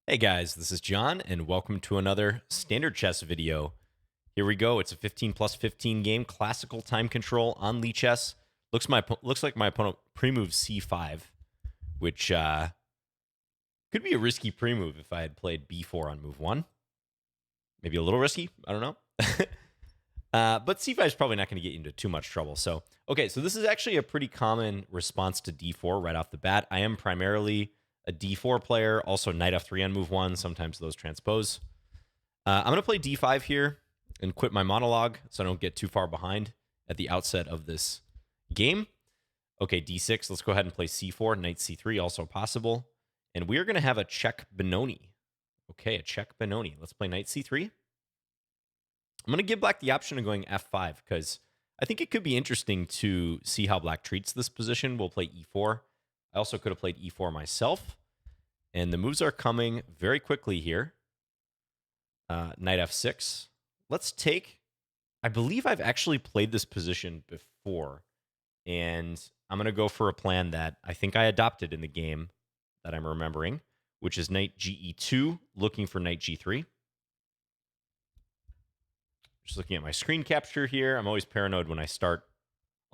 Hey guys, this is John, and welcome to another standard chess video. Here we go. It's a 15 plus 15 game, classical time control on Lee chess. Looks like my opponent pre-moves c5, which could be a risky pre-move if I had played b4 on move one. Maybe a little risky. I don't know. But c5 is probably not going to get you into too much trouble. So this is actually a pretty common response to d4 right off the bat. I am primarily a d4 player, also knight f3 on move one. Sometimes those transpose. I'm going to play d5 here and quit my monologue so I don't get too far behind at the outset of this game. Okay, d6. Let's go ahead and play c4. Knight c3 also possible. And we are going to have a check Benoni. Okay, a check Benoni. Let's play knight c3. I'm going to give black the option of going f5 because I think it could be interesting to see how black treats this position. We'll play e4. I also could have played e4 myself. And the moves are coming very quickly here. Knight f6. Let's take... I believe I've actually played this position before. And I'm going to go for a plan that I think I adopted in the game that I'm remembering, which is knight ge2, looking for knight g3. Just looking at my screen capture here. I'm always paranoid when I start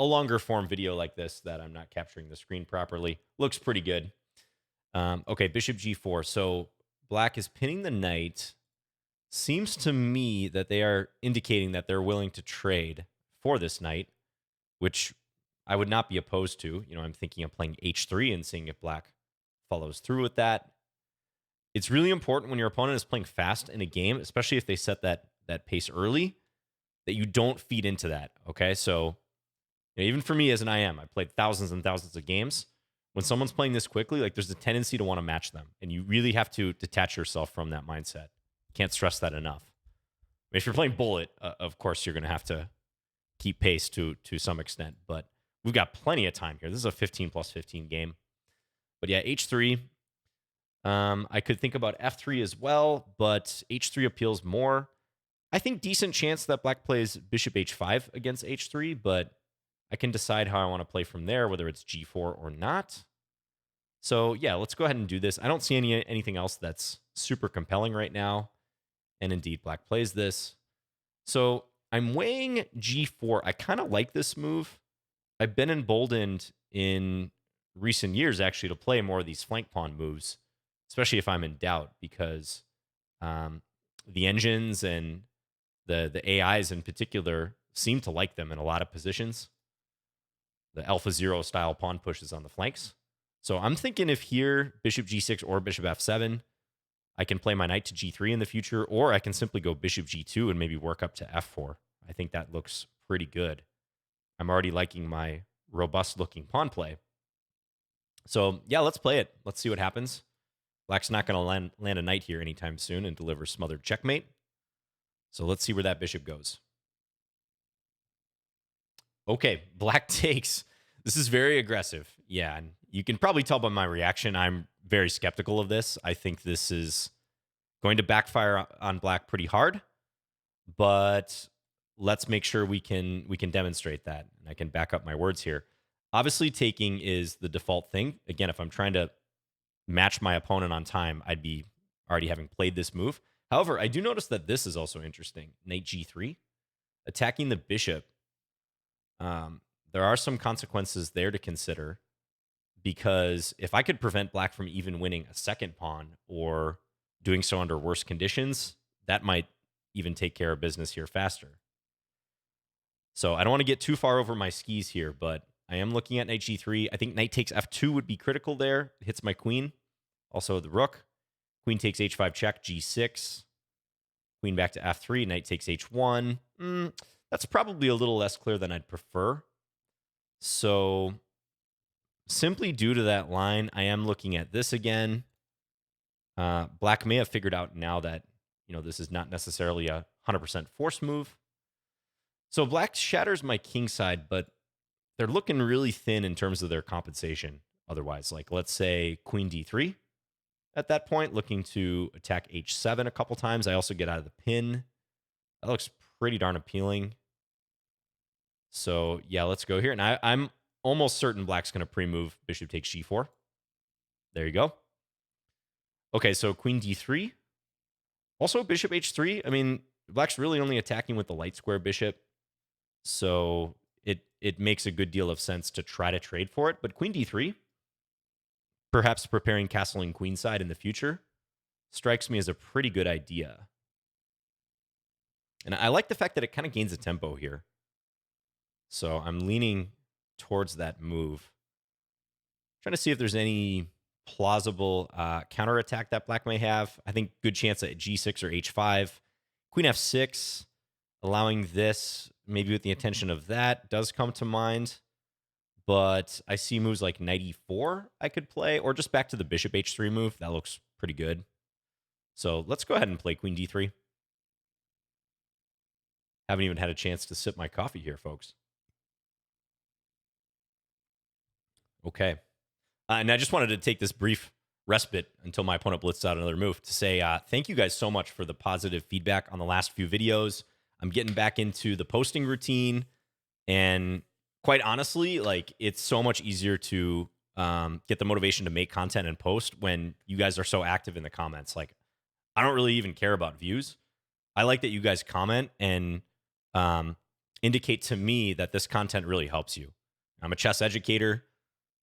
a longer form video like this that I'm not capturing the screen properly. Looks pretty good. Okay, bishop g4. So black is pinning the knight. Seems to me that they are indicating that they're willing to trade for this knight, which I would not be opposed to. You know, I'm thinking of playing h3 and seeing if black follows through with that. It's really important when your opponent is playing fast in a game, especially if they set that pace early, that you don't feed into that. Okay, so even for me as an IM, I played thousands and thousands of games. When someone's playing this quickly, like there's a tendency to want to match them, and you really have to detach yourself from that mindset. Can't stress that enough. I mean, if you're playing bullet, of course you're going to have to keep pace to some extent, but we've got plenty of time here. This is a 15 plus 15 game. But yeah, h3. I could think about f3 as well, but h3 appeals more. I think decent chance that black plays bishop h5 against h3, but I can decide how I want to play from there, whether it's g4 or not. So yeah, let's go ahead and do this. I don't see anything else that's super compelling right now. And indeed, black plays this. So I'm weighing g4. I kind of like this move. I've been emboldened in recent years, actually, to play more of these flank pawn moves, especially if I'm in doubt, because the engines and the AIs in particular seem to like them in a lot of positions. The Alpha Zero style pawn pushes on the flanks. So I'm thinking if here, bishop g6 or bishop f7, I can play my knight to g3 in the future, or I can simply go bishop g2 and maybe work up to f4. I think that looks pretty good. I'm already liking my robust looking pawn play. So yeah, let's play it. Let's see what happens. Black's not going to land a knight here anytime soon and deliver smothered checkmate. So let's see where that bishop goes. Okay, black takes. This is very aggressive. Yeah, and you can probably tell by my reaction, I'm very skeptical of this. I think this is going to backfire on black pretty hard, but let's make sure we can demonstrate that. And I can back up my words here. Obviously, taking is the default thing. Again, if I'm trying to match my opponent on time, I'd be already having played this move. However, I do notice that this is also interesting. Knight g3, attacking the bishop. There are some consequences there to consider, because if I could prevent black from even winning a second pawn or doing so under worse conditions, that might even take care of business here faster. So I don't want to get too far over my skis here, but I am looking at knight g3. I think knight takes f2 would be critical there. It hits my queen. Also the rook. Queen takes h5 check, g6. Queen back to f3. Knight takes h1. That's probably a little less clear than I'd prefer. So simply due to that line, I am looking at this again. Black may have figured out now that, this is not necessarily a 100% force move. So black shatters my king side, but they're looking really thin in terms of their compensation otherwise. Like, let's say queen d3 at that point, looking to attack h7 a couple times. I also get out of the pin. That looks pretty darn appealing. So yeah, let's go here. And I'm almost certain black's going to pre-move bishop takes g4. There you go. Okay, so queen d3. Also bishop h3. I mean, black's really only attacking with the light square bishop, so it makes a good deal of sense to try to trade for it. But queen d3, perhaps preparing castling queenside in the future, strikes me as a pretty good idea. And I like the fact that it kind of gains a tempo here. So I'm leaning towards that move. Trying to see if there's any plausible counterattack that black may have. I think good chance at g6 or h5. Queen f6, allowing this, maybe with the intention of that, does come to mind. But I see moves like knight e4 I could play, or just back to the bishop h3 move. That looks pretty good. So let's go ahead and play queen d3. Haven't even had a chance to sip my coffee here, folks. Okay. And I just wanted to take this brief respite until my opponent blitzed out another move to say thank you guys so much for the positive feedback on the last few videos. I'm getting back into the posting routine, and quite honestly, like, it's so much easier to get the motivation to make content and post when you guys are so active in the comments. Like, I don't really even care about views. I like that you guys comment and indicate to me that this content really helps you. I'm a chess educator.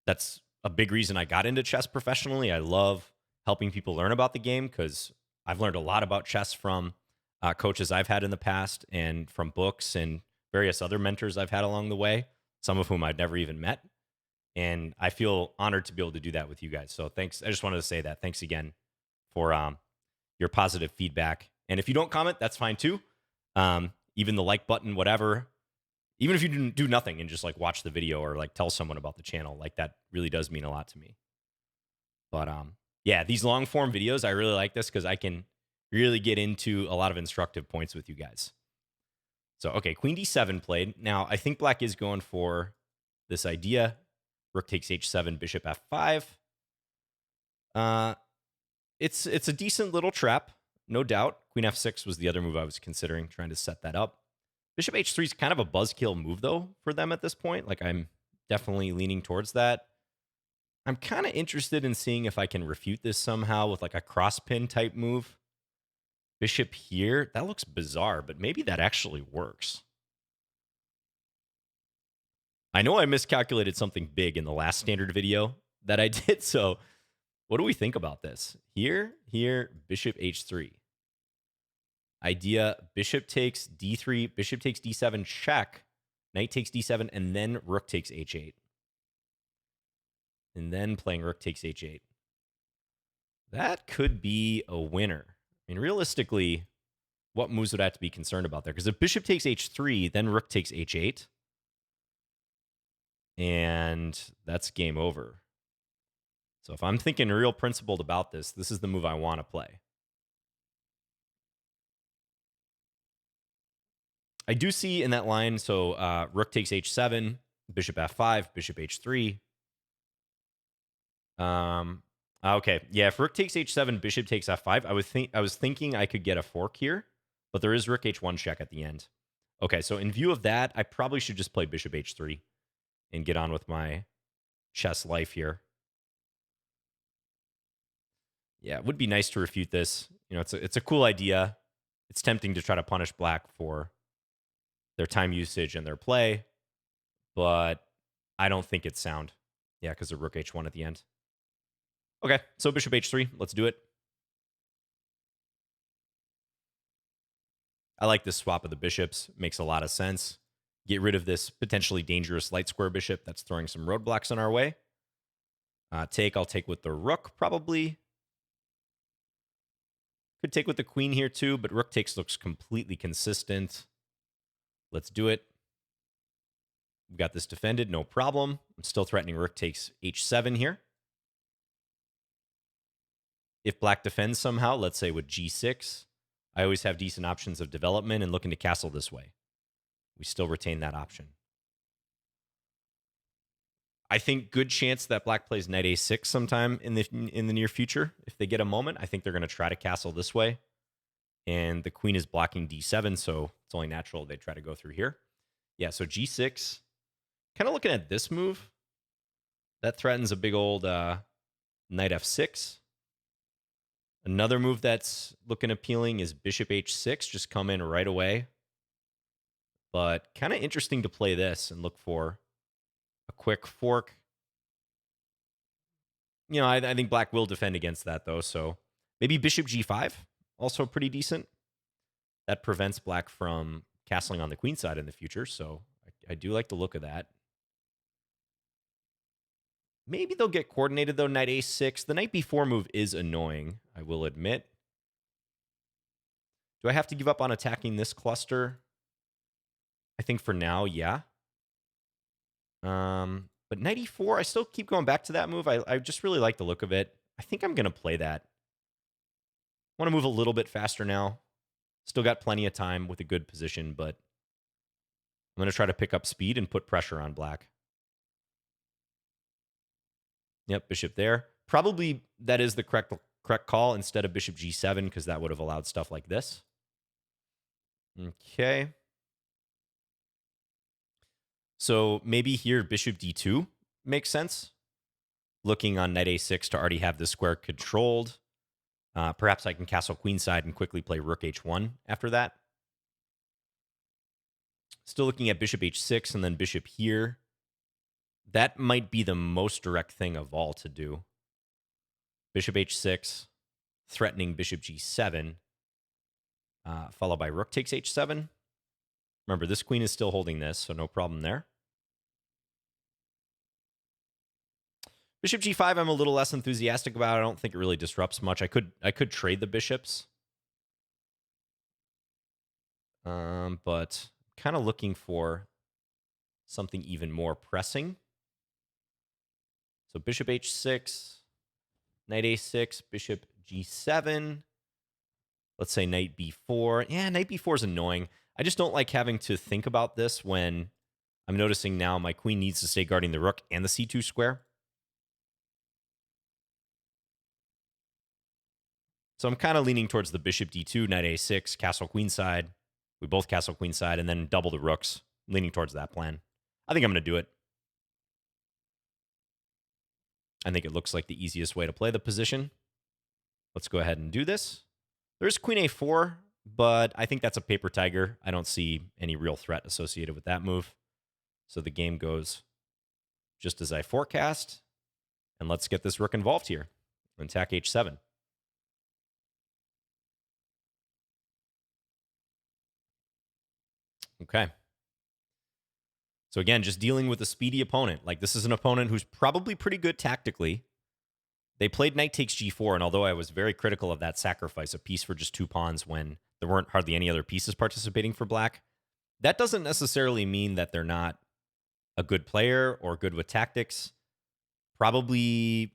That's a big reason I got into chess professionally. I love helping people learn about the game because I've learned a lot about chess from coaches I've had in the past and from books and various other mentors I've had along the way, some of whom I'd never even met. And I feel honored to be able to do that with you guys. So thanks. I just wanted to say that. Thanks again for your positive feedback. And if you don't comment, that's fine too. Even the like button, whatever. Even if you do nothing and just like watch the video or like tell someone about the channel, like, that really does mean a lot to me. But yeah, these long form videos, I really like this because I can really get into a lot of instructive points with you guys. So, okay, queen d7 played. Now, I think black is going for this idea. Rook takes h7, bishop f5. It's a decent little trap, no doubt. Queen f6 was the other move I was considering, trying to set that up. Bishop h3 is kind of a buzzkill move, though, for them at this point. Like, I'm definitely leaning towards that. I'm kind of interested in seeing if I can refute this somehow with like a cross pin type move. Bishop here, that looks bizarre, but maybe that actually works. I know I miscalculated something big in the last standard video that I did, so what do we think about this? Here, bishop h3. Idea, bishop takes d3, bishop takes d7, check, knight takes d7, and then rook takes h8. And then playing rook takes h8. That could be a winner. I mean, realistically, what moves would I have to be concerned about there? Because if bishop takes h3, then rook takes h8. And that's game over. So if I'm thinking real principled about this, this is the move I want to play. I do see in that line, so rook takes h7, bishop f5, bishop h3. Okay, yeah, if rook takes h7, bishop takes f5, I was thinking I could get a fork here, but there is rook h1 check at the end. Okay, so in view of that, I probably should just play bishop h3 and get on with my chess life here. Yeah, it would be nice to refute this. You know, it's a cool idea. It's tempting to try to punish black for their time usage and their play, but I don't think it's sound. Yeah, because of rook h1 at the end. Okay, so bishop h3, let's do it. I like this swap of the bishops. Makes a lot of sense. Get rid of this potentially dangerous light square bishop that's throwing some roadblocks in our way. I'll take with the rook, probably. Could take with the queen here too, but rook takes looks completely consistent. Let's do it. We've got this defended, no problem. I'm still threatening rook takes h7 here. If black defends somehow, let's say with g6, I always have decent options of development and looking to castle this way. We still retain that option. I think good chance that black plays knight a6 sometime in the near future. If they get a moment, I think they're going to try to castle this way. And the queen is blocking d7, so it's only natural they try to go through here. Yeah, so g6. Kind of looking at this move. That threatens a big old knight f6. Another move that's looking appealing is bishop h6. Just come in right away. But kind of interesting to play this and look for a quick fork. You know, I think black will defend against that, though. So maybe bishop g5, also pretty decent. That prevents black from castling on the queen side in the future. So I do like the look of that. Maybe they'll get coordinated, though. Knight a6. The knight b4 move is annoying, I will admit. Do I have to give up on attacking this cluster? I think for now, yeah. But knight e4, I still keep going back to that move. I just really like the look of it. I think I'm going to play that. I want to move a little bit faster now. Still got plenty of time with a good position, but I'm going to try to pick up speed and put pressure on black. Yep, bishop there. Probably that is the correct call instead of bishop g7, because that would have allowed stuff like this. Okay. So maybe here bishop d2 makes sense. Looking on knight a6 to already have the square controlled. Perhaps I can castle queenside and quickly play rook h1 after that. Still looking at bishop h6 and then bishop here. That might be the most direct thing of all to do. Bishop h6, threatening bishop g7, followed by rook takes h7. Remember, this queen is still holding this, so no problem there. Bishop g5, I'm a little less enthusiastic about. I don't think it really disrupts much. I could trade the bishops. But kind of looking for something even more pressing. So bishop h6, knight a6, bishop g7. Let's say knight b4. Yeah, knight b4 is annoying. I just don't like having to think about this when I'm noticing now my queen needs to stay guarding the rook and the c2 square. So I'm kind of leaning towards the bishop d2, knight a6, castle queenside. We both castle queenside, and then double the rooks. I'm leaning towards that plan. I think I'm going to do it. I think it looks like the easiest way to play the position. Let's go ahead and do this. There's queen a4, but I think that's a paper tiger. I don't see any real threat associated with that move. So the game goes just as I forecast. And let's get this rook involved here. Attack h7. Okay. So again, just dealing with a speedy opponent. Like, this is an opponent who's probably pretty good tactically. They played knight takes g4, and although I was very critical of that sacrifice, a piece for just 2 pawns when there weren't hardly any other pieces participating for black, that doesn't necessarily mean that they're not a good player or good with tactics. Probably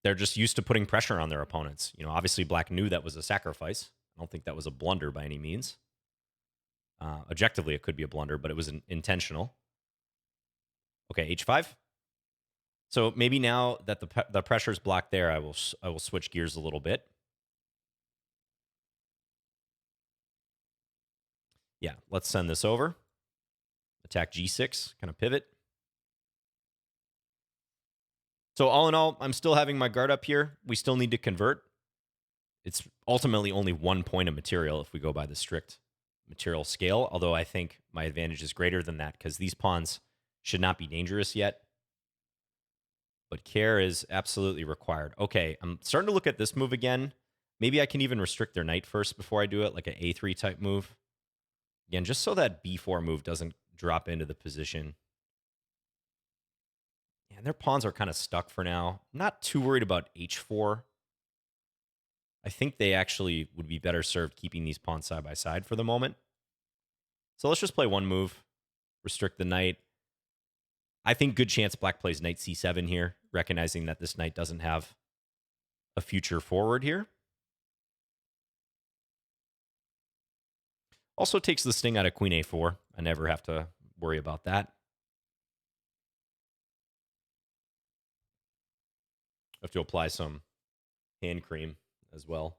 they're just used to putting pressure on their opponents. You know, obviously black knew that was a sacrifice. I don't think that was a blunder by any means. Objectively, it could be a blunder, but it was intentional. Okay, h5. So maybe now that the pressure's blocked there, I will switch gears a little bit. Yeah, let's send this over. Attack g6, kind of pivot. So all in all, I'm still having my guard up here. We still need to convert. It's ultimately only 1 point of material if we go by the strict material scale, although I think my advantage is greater than that because these pawns should not be dangerous yet. But care is absolutely required. Okay, I'm starting to look at this move again. Maybe I can even restrict their knight first before I do it, like an a3 type move. Again, just so that b4 move doesn't drop into the position. And their pawns are kind of stuck for now. I'm not too worried about h4. I think they actually would be better served keeping these pawns side by side for the moment. So let's just play one move, restrict the knight. I think good chance black plays knight c7 here, recognizing that this knight doesn't have a future forward here. Also takes the sting out of queen a4. I never have to worry about that. I have to apply some hand cream as well.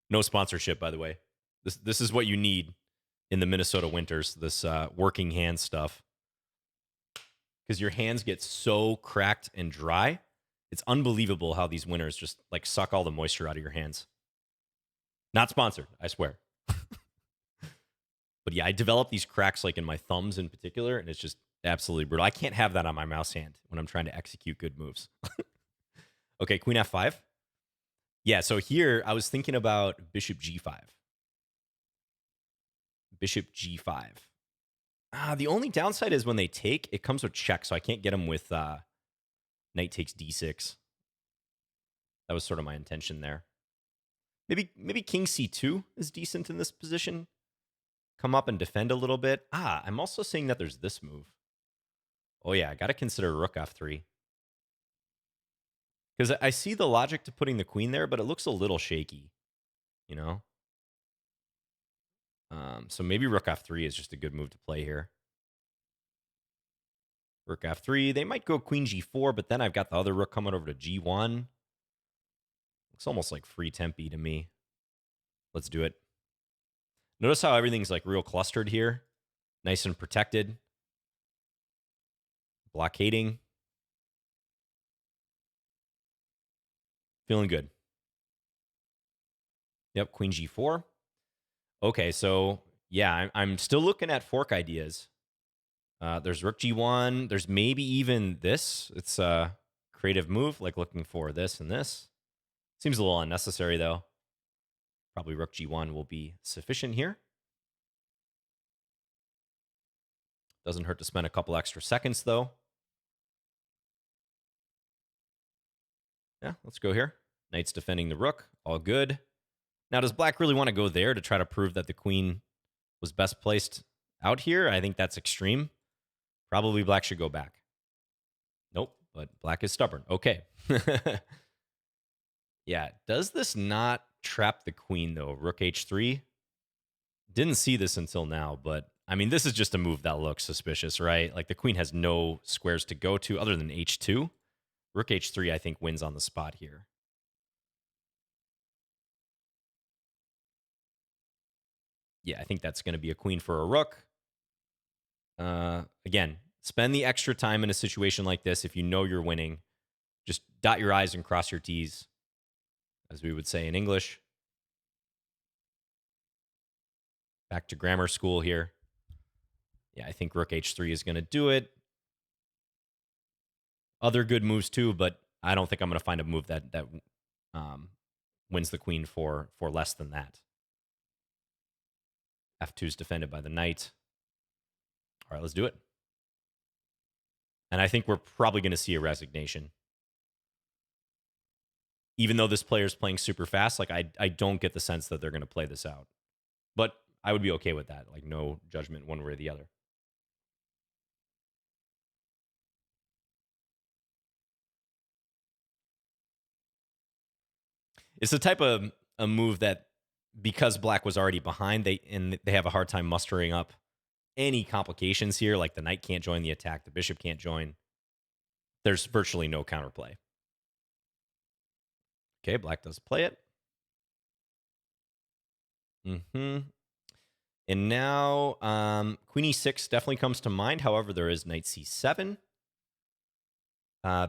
No sponsorship, by the way. This is what you need in the Minnesota winters, this working hand stuff. Because your hands get so cracked and dry, It's unbelievable how these winners just like suck all the moisture out of your hands. Not sponsored, I swear. But yeah, I develop these cracks like in my thumbs in particular, and it's just absolutely brutal. I can't have that on my mouse hand when I'm trying to execute good moves. Okay, queen f5. Yeah, so here I was thinking about bishop g5. Bishop g5. The only downside is when they take, it comes with check, so I can't get them with knight takes d6. That was sort of my intention there. Maybe king c2 is decent in this position. Come up and defend a little bit. I'm also seeing that there's this move. Oh yeah, I got to consider rook f3. Because I see the logic to putting the queen there, but it looks a little shaky, you know? So maybe rook f3 is just a good move to play here. Rook f3. They might go queen g4, but then I've got the other rook coming over to g1. Looks almost like free tempi to me. Let's do it. Notice how everything's like real clustered here. Nice and protected. Blockading. Feeling good. Yep, queen g4. Okay, so yeah, I'm still looking at fork ideas. There's rook g1. There's maybe even this. It's a creative move, like looking for this and this. Seems a little unnecessary, though. Probably rook g1 will be sufficient here. Doesn't hurt to spend a couple extra seconds, though. Yeah, let's go here. Knight's defending the rook. All good. Now, does black really want to go there to try to prove that the queen was best placed out here? I think that's extreme. Probably black should go back. Nope, but black is stubborn. Okay. Yeah, does this not trap the queen, though? Rook h3? Didn't see this until now, but I mean, this is just a move that looks suspicious, right? Like the queen has no squares to go to other than h2. Rook h3, I think, wins on the spot here. Yeah, I think that's going to be a queen for a rook. Again, spend the extra time in a situation like this if you know you're winning. Just dot your I's and cross your T's, as we would say in English. Back to grammar school here. Yeah, I think rook h3 is going to do it. Other good moves too, but I don't think I'm going to find a move that wins the queen for less than that. f2 is defended by the knight. All right, let's do it. And I think we're probably going to see a resignation. Even though this player is playing super fast, like I don't get the sense that they're going to play this out. But I would be okay with that. Like no judgment one way or the other. It's the type of a move that because black was already behind, they have a hard time mustering up any complications here. Like the knight can't join the attack, the bishop can't join. There's virtually no counterplay. Okay, black does play it. And now queen e6 definitely comes to mind. However, there is knight c7.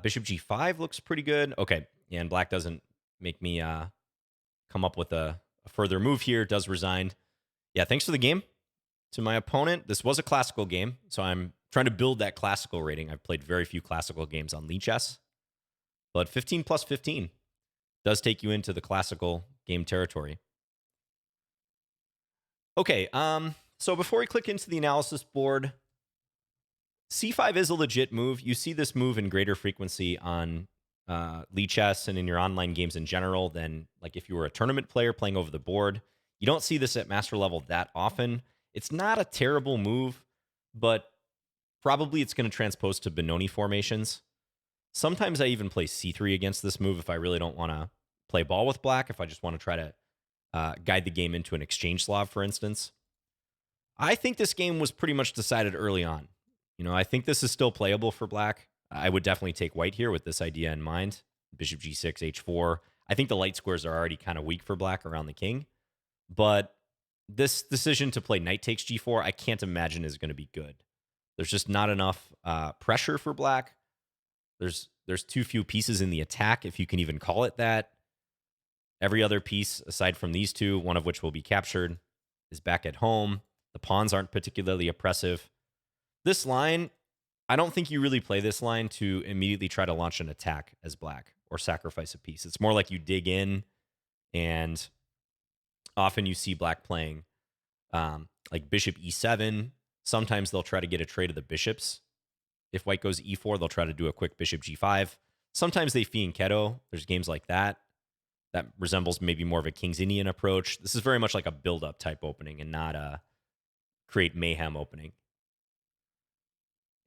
Bishop g5 looks pretty good. Okay, yeah, and black doesn't make me come up with a further move here. Does resign. Yeah, thanks for the game to my opponent. This was a classical game, so I'm trying to build that classical rating. I've played very few classical games on Lichess, but 15 plus 15 does take you into the classical game territory. Okay, so before we click into the analysis board, c5 is a legit move. You see this move in greater frequency on Lichess and in your online games in general than like if you were a tournament player playing over the board. You don't see this at master level that often. It's not a terrible move, but probably it's going to transpose to Benoni formations. Sometimes I even play c3 against this move if I really don't want to play ball with black, if I just want to try to guide the game into an exchange Slav, for instance. I think this game was pretty much decided early on. You know, I think this is still playable for black. I would definitely take white here with this idea in mind. Bishop g6, h4. I think the light squares are already kind of weak for black around the king. But this decision to play knight takes g4, I can't imagine is going to be good. There's just not enough pressure for black. There's there's too few pieces in the attack, if you can even call it that. Every other piece, aside from these two, one of which will be captured, is back at home. The pawns aren't particularly oppressive. This line, I don't think you really play this line to immediately try to launch an attack as black or sacrifice a piece. It's more like you dig in, and often you see black playing like bishop e7. Sometimes they'll try to get a trade of the bishops. If white goes e4, they'll try to do a quick bishop g5. Sometimes they fianchetto. There's games like that. That resembles maybe more of a King's Indian approach. This is very much like a build-up type opening and not a create mayhem opening.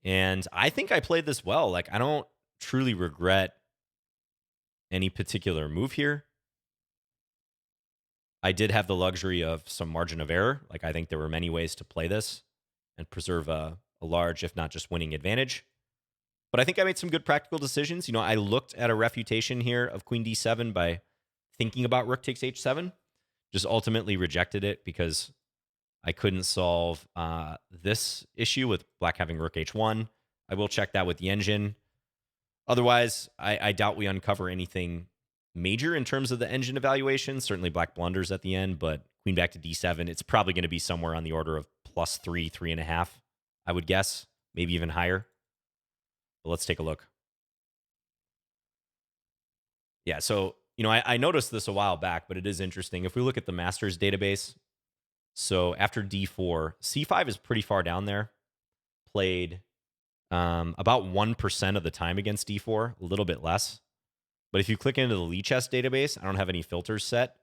And I think I played this well. Like, I don't truly regret any particular move here. I did have the luxury of some margin of error. Like, I think there were many ways to play this and preserve a large, if not just winning advantage. But I think I made some good practical decisions. You know, I looked at a refutation here of queen d7 by thinking about rook takes h7. Just ultimately rejected it because I couldn't solve this issue with black having rook h1. I will check that with the engine. Otherwise, I doubt we uncover anything major in terms of the engine evaluation. Certainly black blunders at the end, but queen back to d7, it's probably going to be somewhere on the order of +3, 3.5, I would guess. Maybe even higher. But let's take a look. Yeah, so, you know, I noticed this a while back, but it is interesting. If we look at the Masters database, so after d4, c5 is pretty far down there. Played about 1% of the time against d4, a little bit less. But if you click into the Lee Chess database, I don't have any filters set.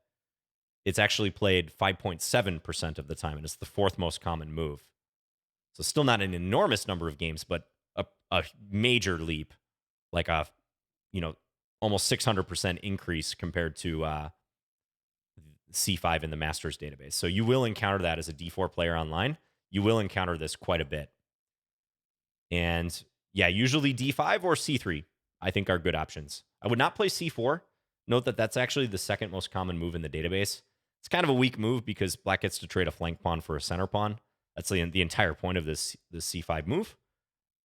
It's actually played 5.7% of the time, and it's the fourth most common move. So still not an enormous number of games, but a major leap, like a, you know, almost 600% increase compared to c5 in the Masters database. So you will encounter that as a d4 player online. You will encounter this quite a bit. And yeah, usually d5 or c3, I think, are good options. I would not play c4. Note that that's actually the second most common move in the database. It's kind of a weak move because black gets to trade a flank pawn for a center pawn. That's the entire point of this c5 move.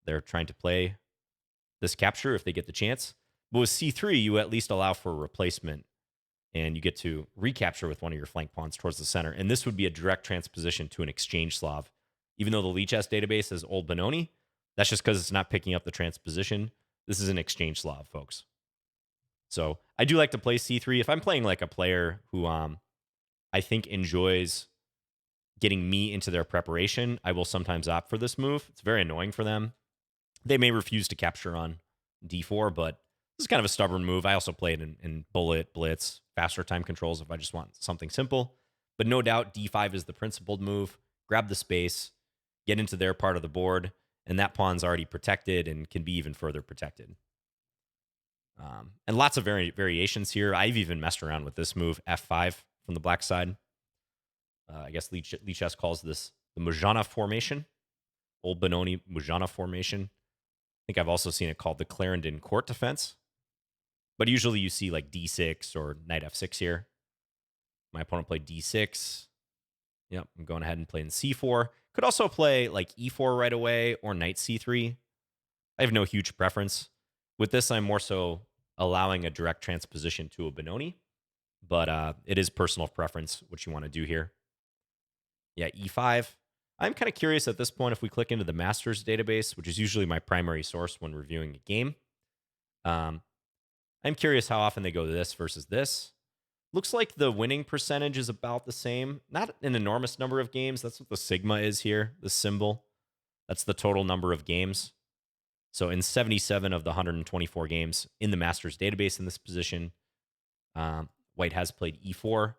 They're trying to play this capture if they get the chance. But with c3, you at least allow for a replacement, and you get to recapture with one of your flank pawns towards the center. And this would be a direct transposition to an Exchange Slav. Even though the Lee Chess database is Old Benoni, that's just because it's not picking up the transposition. This is an Exchange Slav, folks. So I do like to play c3. If I'm playing like a player who I think enjoys getting me into their preparation, I will sometimes opt for this move. It's very annoying for them. They may refuse to capture on d4, but this is kind of a stubborn move. I also play it in bullet, blitz, faster time controls if I just want something simple. But no doubt d5 is the principled move. Grab the space, get into their part of the board, and that pawn's already protected and can be even further protected. And lots of variations here. I've even messed around with this move, f5 from the black side. I guess Lee Chess calls this the Mujana formation, Old Benoni Mujana formation. I think I've also seen it called the Clarendon court defense. But usually you see like d6 or knight f6 here. My opponent played d6. Yep, I'm going ahead and playing c4. Could also play like e4 right away or knight c3. I have no huge preference. With this, I'm more so allowing a direct transposition to a Benoni. But it is personal preference what you want to do here. Yeah, e5. I'm kind of curious at this point if we click into the Masters database, which is usually my primary source when reviewing a game. I'm curious how often they go this versus this. Looks like the winning percentage is about the same. Not an enormous number of games. That's what the sigma is here, the symbol. That's the total number of games. So in 77 of the 124 games in the Masters database in this position, white has played e4.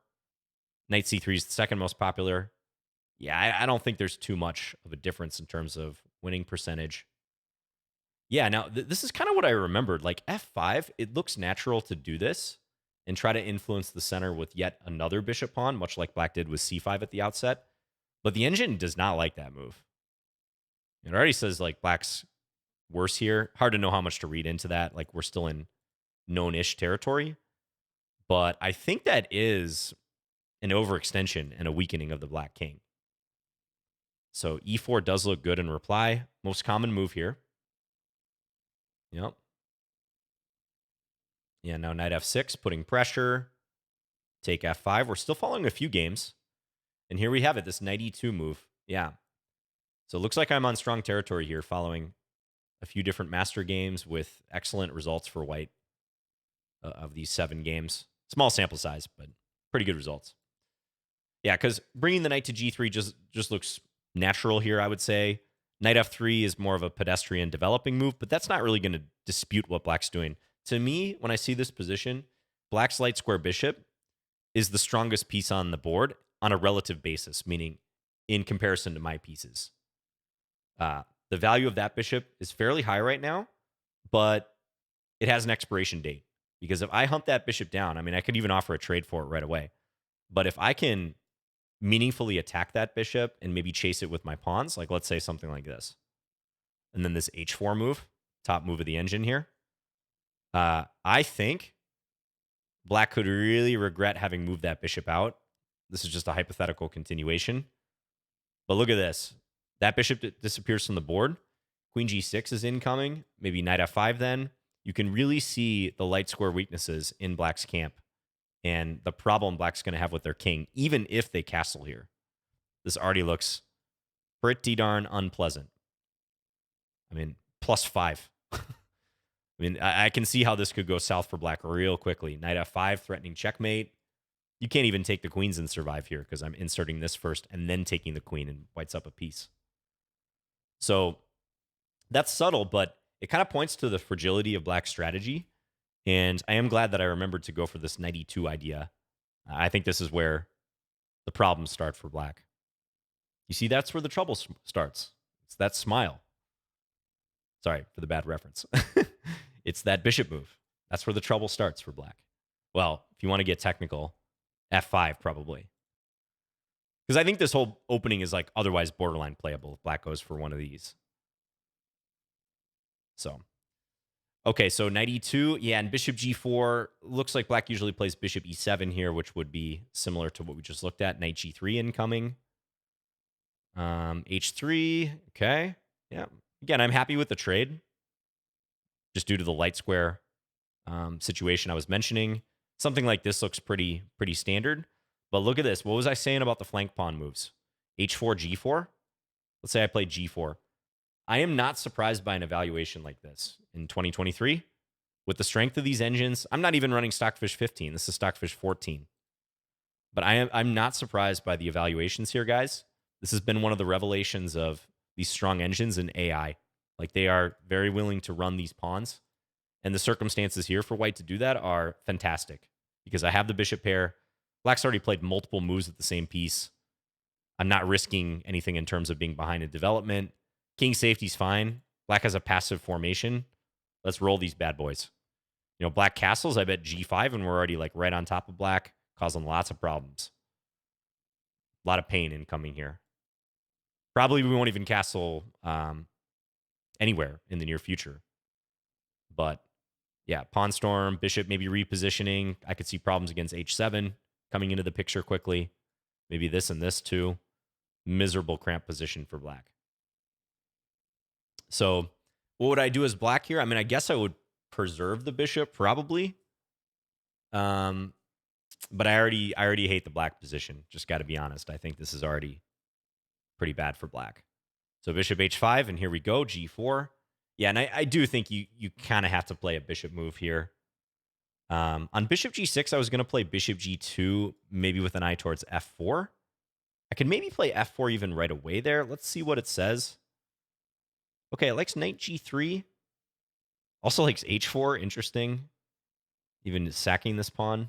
Knight c3 is the second most popular. Yeah, I don't think there's too much of a difference in terms of winning percentage. Yeah, now this is kind of what I remembered. Like f5, it looks natural to do this and try to influence the center with yet another bishop pawn, much like black did with c5 at the outset. But the engine does not like that move. It already says like black's worse here. Hard to know how much to read into that. Like we're still in known-ish territory. But I think that is an overextension and a weakening of the black king. So e4 does look good in reply. Most common move here. Yep. Yeah, now knight f6, putting pressure. Take f5. We're still following a few games. And here we have it, this knight e2 move. Yeah. So it looks like I'm on strong territory here following a few different master games with excellent results for white of these 7 games. Small sample size, but pretty good results. Yeah, because bringing the knight to g3 just looks natural here, I would say. Knight f3 is more of a pedestrian developing move, but that's not really going to dispute what black's doing. To me, when I see this position, black's light square bishop is the strongest piece on the board on a relative basis, meaning in comparison to my pieces. The value of that bishop is fairly high right now, but it has an expiration date. Because if I hunt that bishop down, I mean, I could even offer a trade for it right away. But if I can meaningfully attack that bishop and maybe chase it with my pawns, like let's say something like this, and then this h4 move, top move of the engine here, I think black could really regret having moved that bishop out. This is just a hypothetical continuation. But look at this. That bishop disappears from the board. Queen g6 is incoming. Maybe knight f5 then. You can really see the light square weaknesses in black's camp and the problem black's going to have with their king, even if they castle here. This already looks pretty darn unpleasant. I mean, +5. I mean, I can see how this could go south for black real quickly. Knight f5, threatening checkmate. You can't even take the queens and survive here because I'm inserting this first and then taking the queen, and white's up a piece. So that's subtle, but it kind of points to the fragility of black's strategy. And I am glad that I remembered to go for this knight e2 idea. I think this is where the problems start for black. You see, that's where the trouble starts. It's that smile. Sorry for the bad reference. It's that bishop move. That's where the trouble starts for black. Well, if you want to get technical, f5 probably. Because I think this whole opening is like otherwise borderline playable if black goes for one of these. So, okay, so knight e2. Yeah, and bishop g4. Looks like black usually plays bishop e7 here, which would be similar to what we just looked at. Knight g3 incoming. h3. Okay. Yeah. Again, I'm happy with the trade. Just due to the light square situation I was mentioning. Something like this looks pretty standard. But look at this. What was I saying about the flank pawn moves? h4, g4? Let's say I play g4. I am not surprised by an evaluation like this in 2023. With the strength of these engines, I'm not even running Stockfish 15. This is Stockfish 14. But I'm not surprised by the evaluations here, guys. This has been one of the revelations of these strong engines in AI. Like, they are very willing to run these pawns. And the circumstances here for white to do that are fantastic. Because I have the bishop pair. Black's already played multiple moves with the same piece. I'm not risking anything in terms of being behind in development. King safety's fine. Black has a passive formation. Let's roll these bad boys. You know, black castles, I bet g5, and we're already like right on top of black, causing lots of problems. A lot of pain incoming here. Probably we won't even castle anywhere in the near future. But yeah, pawn storm, bishop maybe repositioning. I could see problems against h7 coming into the picture quickly. Maybe this and this too. Miserable cramped position for black. So what would I do as black here? I mean, I guess I would preserve the bishop probably. But I already hate the black position. Just got to be honest. I think this is already pretty bad for black. So bishop h5, and here we go, g4. Yeah, and I do think you kind of have to play a bishop move here. On bishop g6, I was going to play bishop g2, maybe with an eye towards f4. I could maybe play f4 even right away there. Let's see what it says. Okay, it likes knight g3. Also likes h4. Interesting. Even sacking this pawn.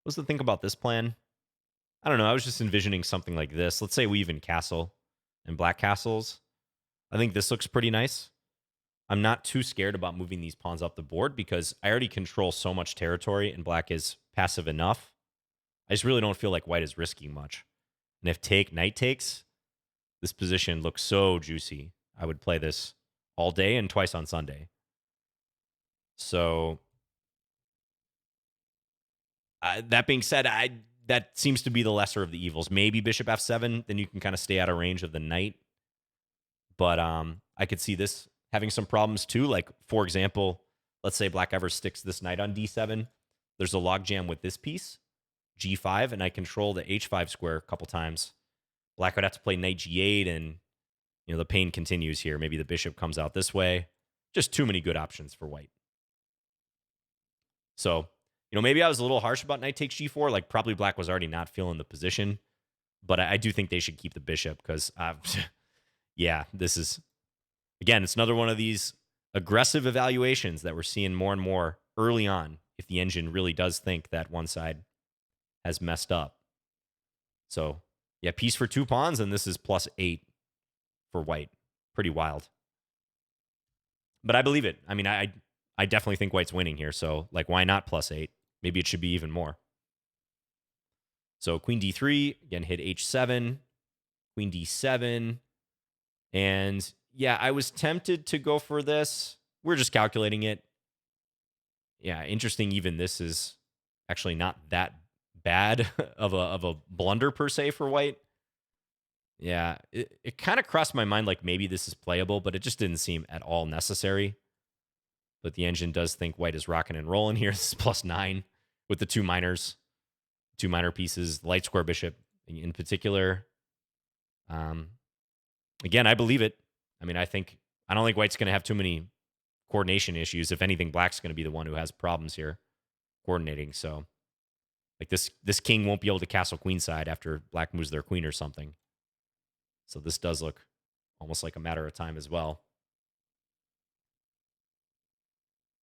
What's the thing about this plan? I don't know. I was just envisioning something like this. Let's say we even castle and black castles. I think this looks pretty nice. I'm not too scared about moving these pawns up the board because I already control so much territory and black is passive enough. I just really don't feel like white is risking much. And if knight takes, this position looks so juicy. I would play this all day and twice on Sunday. So that being said, that seems to be the lesser of the evils. Maybe bishop f7, then you can kind of stay out of range of the knight. But I could see this having some problems too. Like, for example, let's say black ever sticks this knight on d7, there's a logjam with this piece, g5, and I control the h5 square a couple times. Black would have to play knight g8, and the pain continues here. Maybe the bishop comes out this way. Just too many good options for white. So, maybe I was a little harsh about knight takes g4. Like, probably black was already not feeling the position. But I do think they should keep the bishop because, yeah, this is, again, it's another one of these aggressive evaluations that we're seeing more and more early on if the engine really does think that one side has messed up. So, yeah, piece for 2 pawns, and this is +8 for white. Pretty wild. But I believe it. I mean, I definitely think white's winning here. So, like, why not +8? Maybe it should be even more. So queen d3, again, hit h7, queen d7. And yeah, I was tempted to go for this. We're just calculating it. Yeah, interesting. Even this is actually not that bad of a blunder per se for white. Yeah, it kind of crossed my mind like maybe this is playable, but it just didn't seem at all necessary. But the engine does think white is rocking and rolling here. This is +9 with the 2 minors. 2 minor pieces, light square bishop in particular. Again, I believe it. I mean, I don't think white's going to have too many coordination issues. If anything, black's going to be the one who has problems here coordinating. So, like this king won't be able to castle queenside after black moves their queen or something. So this does look almost like a matter of time as well.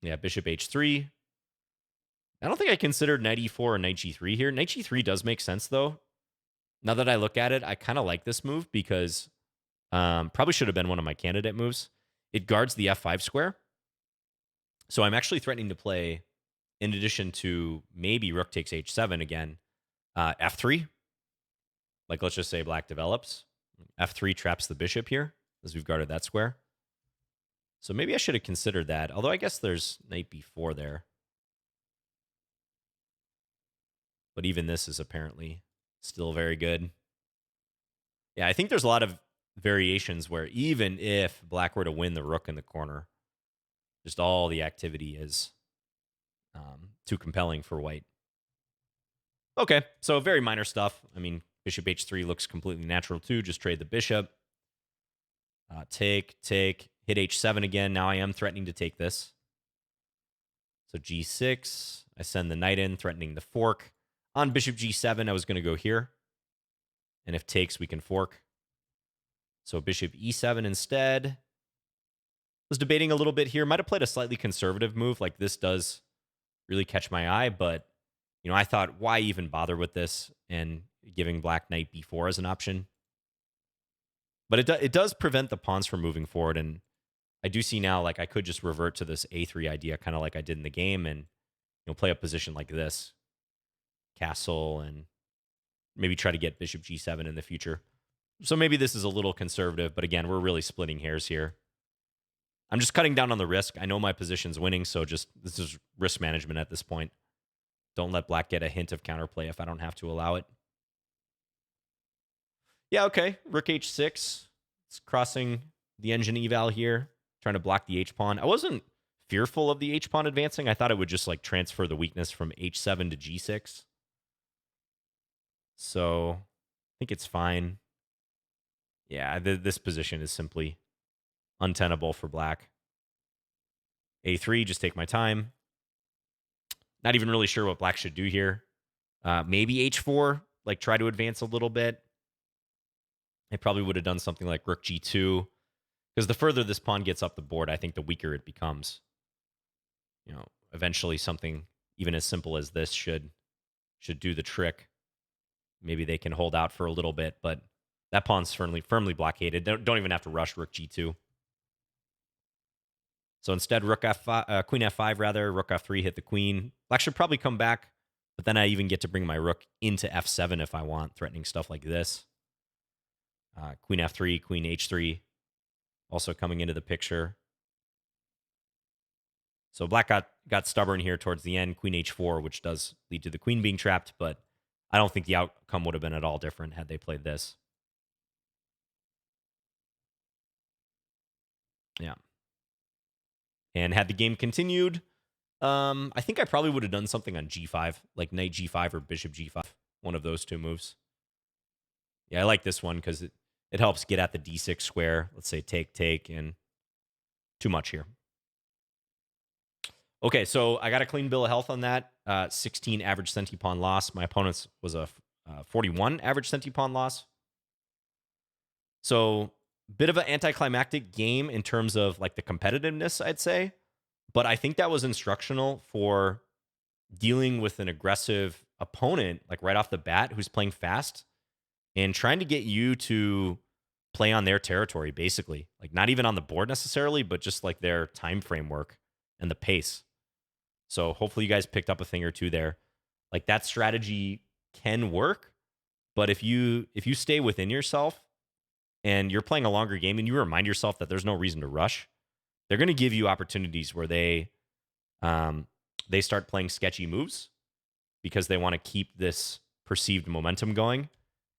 Yeah, bishop h3. I don't think I considered knight e4 or knight g3 here. Knight g3 does make sense, though. Now that I look at it, I kind of like this move because probably should have been one of my candidate moves. It guards the f5 square. So I'm actually threatening to play, in addition to maybe rook takes h7 again, f3. Like, let's just say black develops. f3 traps the bishop here, as we've guarded that square. So maybe I should have considered that, although I guess there's knight b4 there. But even this is apparently still very good. Yeah, I think there's a lot of variations where even if black were to win the rook in the corner, just all the activity is too compelling for white. Okay, so very minor stuff. I mean, bishop h3 looks completely natural too. Just trade the bishop. Take, hit h7 again. Now I am threatening to take this. So g6, I send the knight in, threatening the fork. On bishop g7, I was going to go here. And if takes, we can fork. So bishop e7 instead. Was debating a little bit here. Might have played a slightly conservative move. Like, this does really catch my eye. But, I thought, why even bother with this and giving black knight b4 as an option? But it does prevent the pawns from moving forward. And I do see now, like, I could just revert to this a3 idea, kind of like I did in the game, and play a position like this. Castle, and maybe try to get bishop g7 in the future. So maybe this is a little conservative, but again, we're really splitting hairs here. I'm just cutting down on the risk. I know my position's winning, so this is risk management at this point. Don't let black get a hint of counterplay if I don't have to allow it. Yeah, okay. Rook h6. It's crossing the engine eval here, trying to block the h-pawn. I wasn't fearful of the h-pawn advancing. I thought it would just like transfer the weakness from h7 to g6. So I think it's fine. Yeah, this position is simply untenable for black. a3, just take my time. Not even really sure what black should do here. Maybe h4, like try to advance a little bit. I probably would have done something like rook g2. Because the further this pawn gets up the board, I think the weaker it becomes. Eventually something even as simple as this should do the trick. Maybe they can hold out for a little bit, but that pawn's firmly blockaded. Don't even have to rush rook g2. So instead, rook f5, queen f5 rather, rook f3 hit the queen. Black should probably come back, but then I even get to bring my rook into f7 if I want, threatening stuff like this. Queen f3, queen h3, also coming into the picture. So black got stubborn here towards the end, queen h4, which does lead to the queen being trapped, but I don't think the outcome would have been at all different had they played this. Yeah. And had the game continued, I think I probably would have done something on g5, like knight g5 or bishop g5, one of those two moves. Yeah, I like this one because it helps get at the d6 square. Let's say take, and too much here. Okay, so I got a clean bill of health on that. 16 average centi pawn loss. My opponent's was a 41 average centi pawn loss. So bit of an anticlimactic game in terms of like the competitiveness, I'd say. But I think that was instructional for dealing with an aggressive opponent, like right off the bat, who's playing fast and trying to get you to play on their territory, basically. Like not even on the board necessarily, but just like their time framework and the pace. So hopefully you guys picked up a thing or two there. Like that strategy can work, but if you stay within yourself and you're playing a longer game and you remind yourself that there's no reason to rush, they're going to give you opportunities where they start playing sketchy moves because they want to keep this perceived momentum going.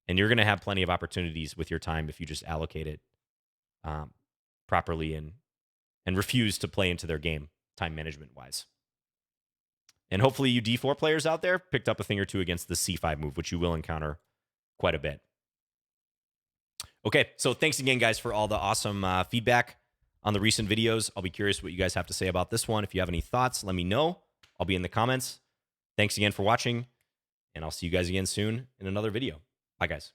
And you're going to have plenty of opportunities with your time if you just allocate it properly and refuse to play into their game time management wise. And hopefully you D4 players out there picked up a thing or two against the C5 move, which you will encounter quite a bit. Okay, so thanks again, guys, for all the awesome feedback on the recent videos. I'll be curious what you guys have to say about this one. If you have any thoughts, let me know. I'll be in the comments. Thanks again for watching, and I'll see you guys again soon in another video. Bye, guys.